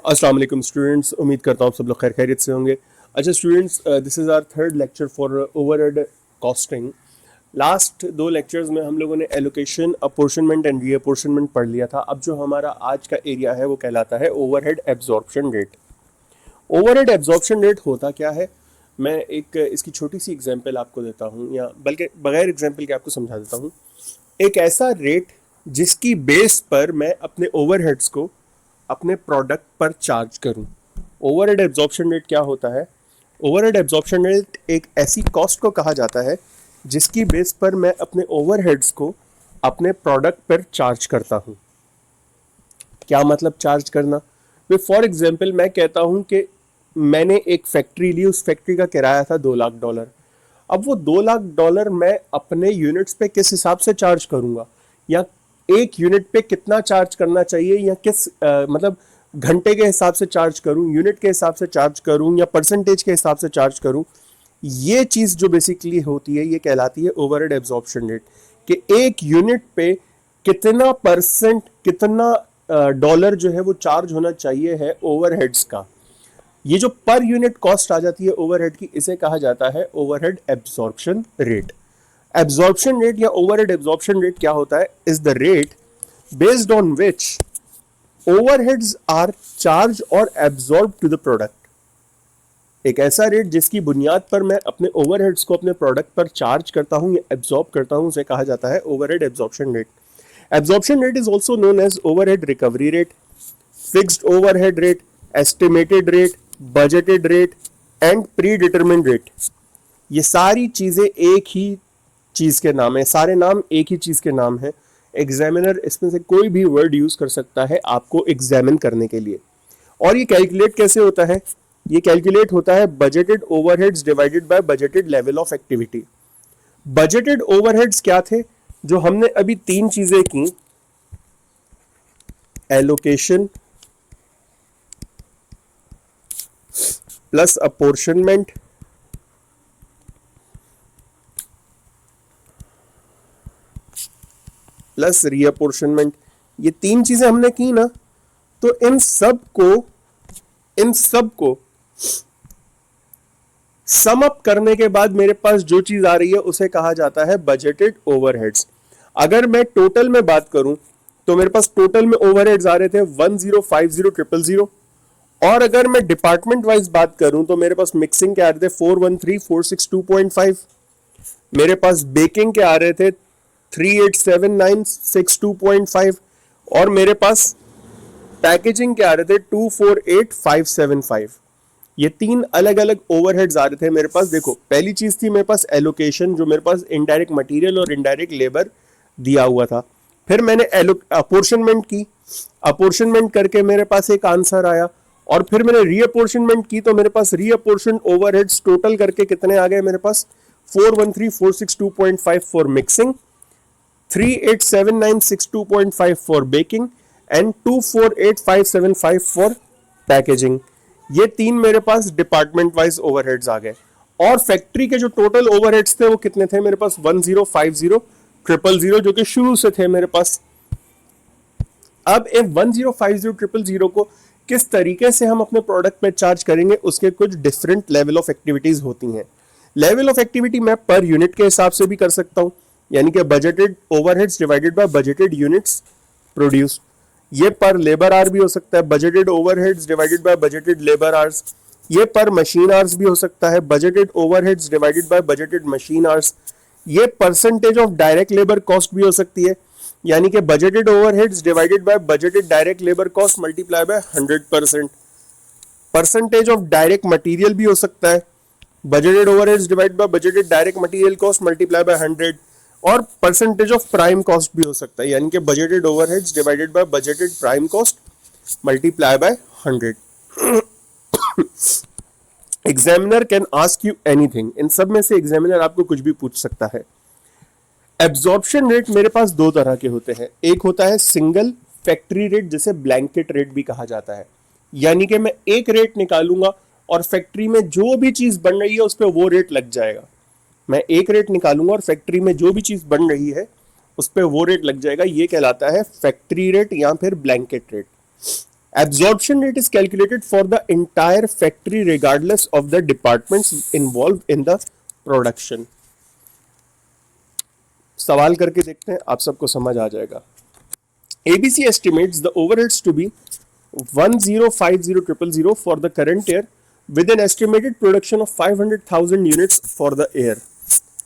अस्सलाम वालेकुम स्टूडेंट्स, उम्मीद करता हूँ आप सब लोग खैर खैरियत से होंगे। अच्छा students, this is our third lecture for overhead costing. Last दो लेक्चर्स में हम लोगों ने एलोकेशन, अपोर्शनमेंट एंड रीअपोर्शनमेंट पढ़ लिया था। अब जो हमारा आज का एरिया है वो कहलाता है overhead absorption rate. Overhead absorption rate होता क्या है, मैं एक इसकी छोटी सी एग्जांपल आपको देता हूँ, या बल्कि बगैर एग्जांपल के आपको समझा देता हूँ। एक ऐसा रेट जिसकी बेस पर मैं अपने ओवरहेड्स को अपने प्रोडक्ट पर चार्ज करूं। ओवरहेड एब्जॉर्प्शन रेट क्या होता है? ओवरहेड एब्जॉर्प्शन रेट एक ऐसी कॉस्ट को कहा जाता है जिसकी बेस पर मैं अपने ओवरहेड्स को अपने प्रोडक्ट पर चार्ज करता हूं। क्या मतलब चार्ज करना? फॉर एग्जाम्पल मैं कहता हूं कि मैंने एक फैक्ट्री ली, उस फैक्ट्री का किराया था $2 लाख। अब वो $2 लाख मैं अपने यूनिट्स पे किस हिसाब से चार्ज करूंगा, या एक यूनिट पे कितना चार्ज करना चाहिए, या किस मतलब घंटे के हिसाब से चार्ज करूं, यूनिट के हिसाब से चार्ज करूं, या परसेंटेज के हिसाब से चार्ज करूं, ये चीज जो बेसिकली होती है ये कहलाती है ओवरहेड एब्जॉर्प्शन रेट। कि एक यूनिट पे कितना परसेंट, कितना डॉलर जो है वो चार्ज होना चाहिए है ओवरहेड्स का। ये जो पर यूनिट कॉस्ट आ जाती है ओवरहेड की, इसे कहा जाता है overhead absorption rate. Absorption rate या ओवरहेड एब्जॉर्प्शन रेट क्या होता है? Is the rate based on which overheads are charge और एब्जॉर्ब टू द प्रोडक्ट। एक ऐसा रेट जिसकी बुनियाद पर मैं अपने ओवरहेड्स को अपने प्रोडक्ट पर चार्ज करता हूं या एब्जॉर्ब करता हूं, उसे कहा जाता है overhead absorption rate. Absorption rate is also known as overhead recovery rate, fixed overhead rate, estimated rate, budgeted rate and predetermined rate. ये सारी चीजें एक ही चीज के नाम है, सारे नाम एक ही चीज के नाम है। एग्जामिनर इसमें से कोई भी वर्ड यूज कर सकता है आपको एग्जामिन करने के लिए। और ये कैलकुलेट कैसे होता है? ये कैलकुलेट होता है budgeted overheads divided by budgeted level of activity. Budgeted overheads क्या थे? जो हमने अभी तीन चीजें की, एलोकेशन प्लस अपोर्शनमेंट प्लस रीअपोर्शनमेंट, ये तीन चीजें हमने की ना, तो इन सब को सम अप करने के बाद मेरे पास जो चीज आ रही है उसे कहा जाता है बजटेड ओवरहेड्स। अगर मैं टोटल में बात करूं तो मेरे पास टोटल में ओवरहेड्स आ रहे थे 1050,000, और अगर मैं डिपार्टमेंट वाइज बात करूं तो मेरे पास मिक्सिंग के आ रहे थे 413,462.5, मेरे पास बेकिंग के आ रहे थे 387962.5, और मेरे पास पैकेजिंग के आ रहे थे 248575। ये तीन अलग अलग ओवरहेड्स आ रहे थे मेरे पास। देखो, पहली चीज थी मेरे पास एलोकेशन, जो मेरे पास इनडायरेक्ट मटेरियल और इनडायरेक्ट लेबर दिया हुआ था। फिर मैंने अपोर्शनमेंट की, अपोर्शनमेंट करके मेरे पास एक आंसर आया, और फिर मैंने रीअपोर्शनमेंट की तो मेरे पास रीअपोर्शन ओवरहेड्स टोटल करके कितने आ गए मेरे पास? 413462.5 for mixing, 387962.5 for baking and 248575 for packaging. ये तीन मेरे पास डिपार्टमेंट वाइज ओवरहेड्स आ गए। और फैक्ट्री के जो टोटल ओवरहेड्स थे वो कितने थे मेरे पास? 1050,000, जो कि शुरू से थे मेरे पास। अब एक 1050,000 को किस तरीके से हम अपने प्रोडक्ट पे चार्ज करेंगे, उसके कुछ डिफरेंट लेवल ऑफ एक्टिविटीज होती हैं। लेवल ऑफ एक्टिविटी मैं पर यूनिट के हिसाब से भी कर सकता हूं, यानी कि budgeted overheads divided by budgeted units produced. ये पर लेबर आवर भी हो सकता है, budgeted overheads divided by budgeted labour hours. ये पर मशीन आवर्स भी हो सकता है, budgeted overheads divided by budgeted machine hours. ये percentage of direct labour cost भी हो सकती है, यानी कि budgeted overheads divided by budgeted direct labour cost multiply by 100%। Percentage of direct material भी हो सकता है, budgeted overheads divided by budgeted direct material cost multiply by 100। और परसेंटेज ऑफ प्राइम कॉस्ट भी हो सकता है, यानी कि budgeted overheads divided by budgeted prime cost multiply by 100। Examiner can ask you anything, इन सब में से एग्जामिनर आपको कुछ भी पूछ सकता है। एब्जॉर्प्शन रेट मेरे पास दो तरह के होते हैं। एक होता है सिंगल फैक्ट्री रेट, जिसे ब्लैंकेट रेट भी कहा जाता है, यानी कि मैं एक रेट निकालूंगा और फैक्ट्री में जो भी चीज बन रही है उस पर वो रेट लग जाएगा। मैं एक रेट निकालूंगा और फैक्ट्री में जो भी चीज बन रही है उस पर वो रेट लग जाएगा। ये कहलाता है फैक्ट्री रेट या फिर blanket rate. Absorption rate is calculated for the entire factory regardless of the departments involved in the production. सवाल करके देखते हैं, आप सबको समझ आ जाएगा. ABC estimates the overheads to be 1050,000 for the current year with an estimated production of 500,000 units for the year.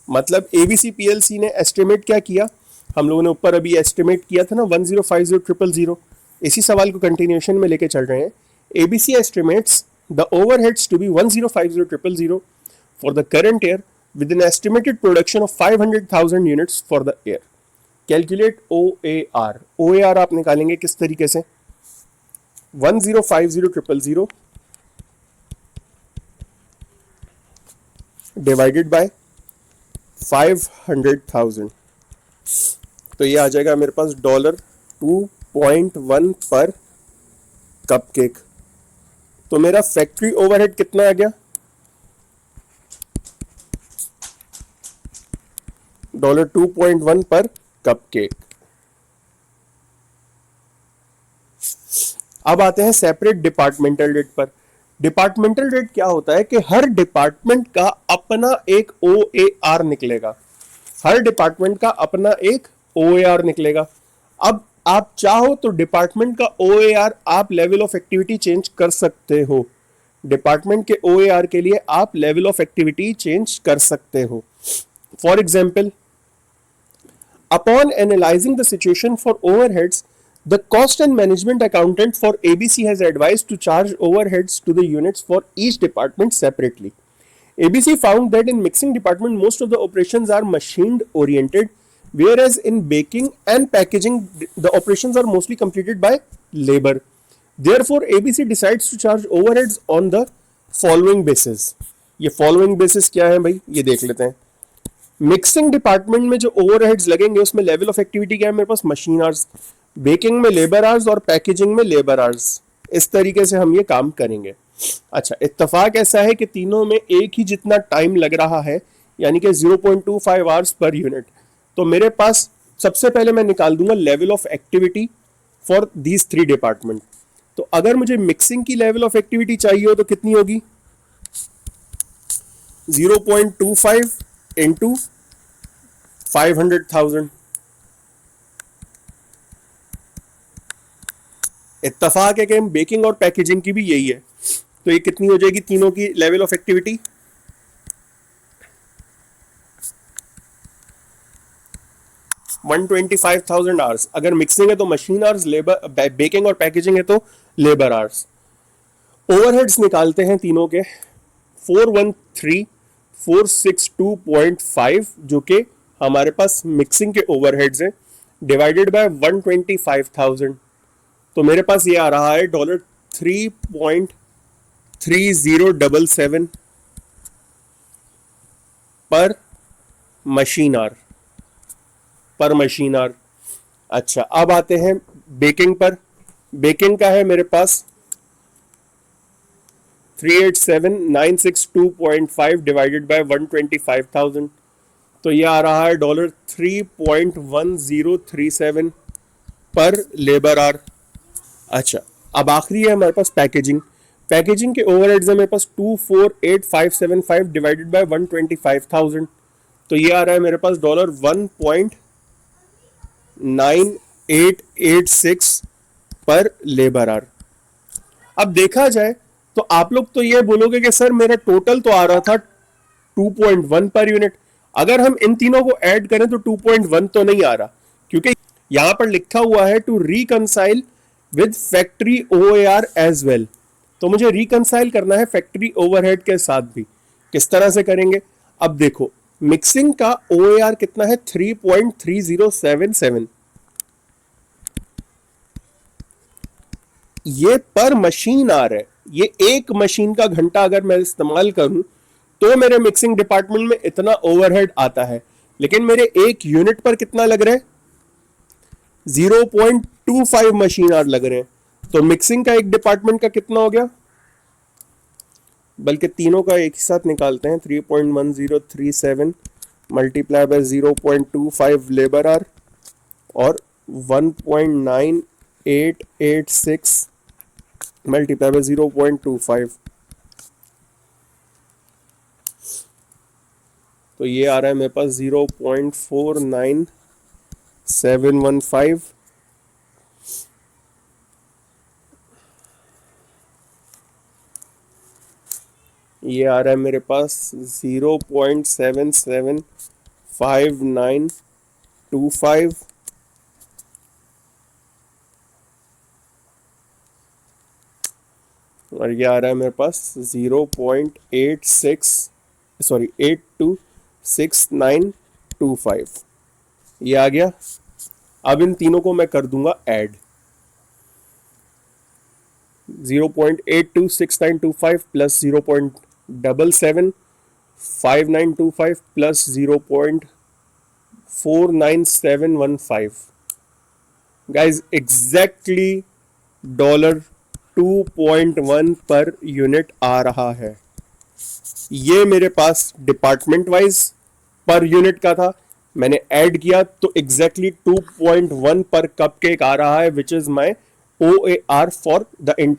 मतलब ABC PLC ने एस्टिमेट क्या किया, हम लोगों ने ऊपर अभी एस्टिमेट किया था ना 1050,000. इसी सवाल को कंटिन्यूएशन में लेके चल रहे हैं. ABC estimates the overheads to be 1050,000 for the current year with an estimated production of 500,000 units for the year. Calculate OAR. OAR आप निकालेंगे किस तरीके से, 1050,000 डिवाइडेड बाय 500,000, तो ये आ जाएगा मेरे पास $2.1 पर कपकेक. तो मेरा फैक्ट्री ओवरहेड कितना आ गया, $2.1 पर कपकेक. अब आते हैं सेपरेट डिपार्टमेंटल रेट पर. डिपार्टमेंटल रेट क्या होता है कि हर डिपार्टमेंट का अपना एक OAR निकलेगा. हर डिपार्टमेंट का अपना एक OAR निकलेगा. अब आप चाहो तो डिपार्टमेंट का OAR आप लेवल ऑफ एक्टिविटी चेंज कर सकते हो. डिपार्टमेंट के OAR के लिए आप लेवल ऑफ एक्टिविटी चेंज कर सकते हो. For example, upon analyzing the situation for overheads, the cost and management accountant for ABC has advised to charge overheads to the units for each department separately. ABC found that in mixing department most of the operations are machined oriented, whereas in baking and packaging the operations are mostly completed by labor. Therefore, ABC decides to charge overheads on the following basis. ये following basis क्या है भाई, ये देख लेते हैं. Mixing department में जो ओवरहेड्स लगेंगे उसमें लेवल ऑफ एक्टिविटी क्या है मेरे पास, मशीन आवर्स. बेकिंग में लेबर आवर्स और पैकेजिंग में लेबर आवर्स. इस तरीके से हम ये काम करेंगे. अच्छा, इत्तेफाक ऐसा है कि तीनों में एक ही जितना टाइम लग रहा है, यानी कि 0.25 आवर्स पर यूनिट. तो मेरे पास सबसे पहले मैं निकाल दूंगा level of activity for these 3 department. तो अगर मुझे मिक्सिंग की लेवल ऑफ एक्टिविटी चाहिए हो तो कितनी होगी, 0.25 इंटू 500,000. इत्तेफाक है कि बेकिंग और पैकेजिंग की भी यही है. तो ये कितनी हो जाएगी तीनों की लेवल ऑफ एक्टिविटी, 125,000 आवर्स. अगर मिक्सिंग है तो मशीन आवर्स, लेबर बेकिंग और पैकेजिंग है तो लेबर आवर्स. ओवरहेड्स निकालते हैं तीनों के, 413,462.5 जो कि हमारे पास मिक्सिंग के ओवरहेड्स हैं, डिवाइडेड बाय 125,000. तो मेरे पास ये आ रहा है $3.3077 पर मशीन आवर. अच्छा, अब आते हैं बेकिंग पर. बेकिंग का है मेरे पास 387,962.5 डिवाइडेड बाय 125,000. तो ये आ रहा है $3.1037 पर लेबर आवर. अच्छा, अब आखिरी है हमारे पास पैकेजिंग. पैकेजिंग के ओवरहेड्स है मेरे पास 248,575 डिवाइडेड बाय 125,000. तो ये आ रहा है मेरे पास $1.9886 पर लेबर आवर. अब देखा जाए तो आप लोग तो ये बोलोगे कि सर मेरा टोटल तो आ रहा था 2.1 पर यूनिट, अगर हम इन तीनों को ऐड करें तो 2.1 तो नहीं आ रहा, क्योंकि यहां पर लिखा हुआ है to reconcile with factory OAR as well. तो मुझे रिकंसाइल करना है फैक्ट्री ओवरहेड के साथ भी. किस तरह से करेंगे, अब देखो मिक्सिंग का OAR कितना है, 3.3077. ये पर मशीन आर है. ये एक मशीन का घंटा अगर मैं इस्तेमाल करूं तो मेरे मिक्सिंग डिपार्टमेंट में इतना ओवरहेड आता है, लेकिन मेरे एक यूनिट पर कितना लग रहा है, 0.25 मशीन आवर लग रहे हैं. तो मिक्सिंग का एक डिपार्टमेंट का कितना हो गया, बल्कि तीनों का एक ही साथ निकालते हैं, 3.1037 मल्टीप्लाई बाय 0.25 लेबर आवर और 1.9886 मल्टीप्लाई बाय 0.25, तो ये आ रहा है मेरे पास 0.49715, ये आ रहा है मेरे पास 0.775925, और ये आ रहा है मेरे पास 826925, ये आ गया। अब इन तीनों को मैं कर दूंगा add, 0.826925 plus 0.775925 plus 0.49715, guys exactly $2.1 per unit आ रहा है। ये मेरे पास डिपार्टमेंट वाइज पर यूनिट का था, मैंने ऐड किया तो एग्जैक्टली 2.1 पर कप केक आ रहा है, which is my OAR for the entire